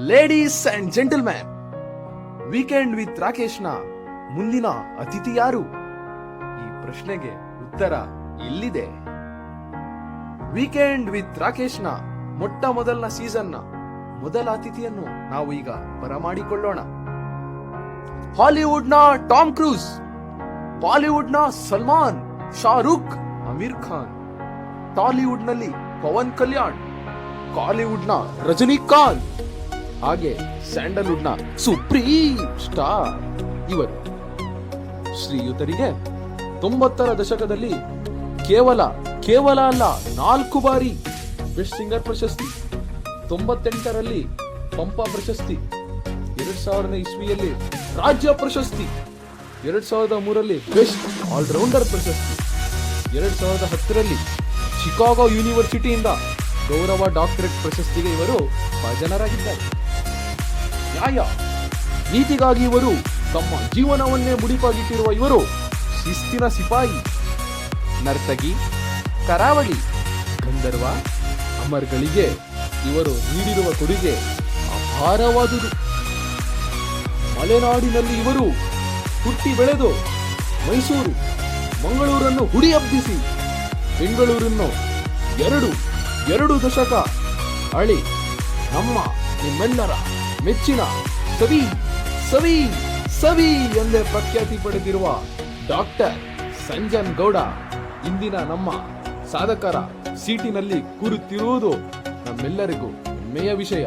Ladies and gentleman, weekend with ರಾಕೇಶ್ನ ಮುಂದಿನ ಅತಿಥಿ ಯಾರು? ಈ ಪ್ರಶ್ನೆಗೆ ಉತ್ತರ ಇಲ್ಲಿದೆ. ವೀಕೆಂಡ್ ವಿತ್ ರಾಕೇಶ್ನ ಮೊಟ್ಟ ಮೊದಲನ ಸೀಸನ್ನ ಮೊದಲ ಅತಿಥಿಯನ್ನು ನಾವು ಈಗ ಬರಮಾಡಿಕೊಳ್ಳೋಣ. ಹಾಲಿವುಡ್ನ ಟಾಮ್ ಕ್ರೂಸ್, ಬಾಲಿವುಡ್ನ ಸಲ್ಮಾನ್, ಶಾರುಖ್, ಅಮೀರ್ ಖಾನ್, ಟಾಲಿವುಡ್ನಲ್ಲಿ ಪವನ್ ಕಲ್ಯಾಣ್, ಕಾಲಿವುಡ್ನ ರಜನಿಕಾಂತ್, ಹಾಗೆ ಸ್ಯಾಂಡಲ್ವುಡ್ನ ಸುಪ್ರೀಂ ಸ್ಟಾರ್ ಇವರು. ಶ್ರೀಯುತರಿಗೆ 90ರ ದಶಕದಲ್ಲಿ ಕೇವಲ ಅಲ್ಲ 4 ಬಾರಿ ಬೆಸ್ಟ್ ಸಿಂಗರ್ ಪ್ರಶಸ್ತಿ, 98ರಲ್ಲಿ ಪಂಪ ಪ್ರಶಸ್ತಿ, 2000ನೇ ಇಸ್ವಿಯಲ್ಲಿ ರಾಜ್ಯ ಪ್ರಶಸ್ತಿ, 2003ರಲ್ಲಿ ಬೆಸ್ಟ್ ಆಲ್ರೌಂಡರ್ ಪ್ರಶಸ್ತಿ, 2010ರಲ್ಲಿ ಶಿಕಾಗೋ ಯೂನಿವರ್ಸಿಟಿಯಿಂದ ಗೌರವ ಡಾಕ್ಟರೇಟ್ ಪ್ರಶಸ್ತಿಗೆ ಇವರು ಭಾಜನರಾಗಿದ್ದಾರೆ. ನ್ಯಾಯ ನೀತಿಗಾಗಿ ಇವರು ತಮ್ಮ ಜೀವನವನ್ನೇ ಮುಡಿಪಾಗಿಟ್ಟಿರುವ ಇವರು ಶಿಸ್ತಿನ ಸಿಪಾಯಿ, ನರ್ತಕಿ, ಕರಾವಳಿ, ಗಂಧರ್ವ, ಅಮರ್ಗಳಿಗೆ ಇವರು ನೀಡಿರುವ ಕೊಡುಗೆ ಅಪಾರವಾದುದು. ಮಲೆನಾಡಿನಲ್ಲಿ ಇವರು ಹುಟ್ಟಿ ಬೆಳೆದು ಮೈಸೂರು, ಮಂಗಳೂರನ್ನು ಹುಡಿ ಹಬ್ಬಿಸಿ ಬೆಂಗಳೂರನ್ನು ಎರಡು ದಶಕ ಅಳಿ ನಿಮ್ಮೆಲ್ಲರ ಮೆಚ್ಚಿನ ಸವಿ ಸವಿ ಸವಿ ಎಂದೇ ಪ್ರಖ್ಯಾತಿ ಪಡೆದಿರುವ ಡಾಕ್ಟರ್ ಸಂಜನ್ ಗೌಡ ಇಂದಿನ ನಮ್ಮ ಸಾಧಕರ ಸೀಟಿನಲ್ಲಿ ಕೂರುತ್ತಿರುವುದು ನಮ್ಮೆಲ್ಲರಿಗೂ ಹೆಮ್ಮೆಯ ವಿಷಯ.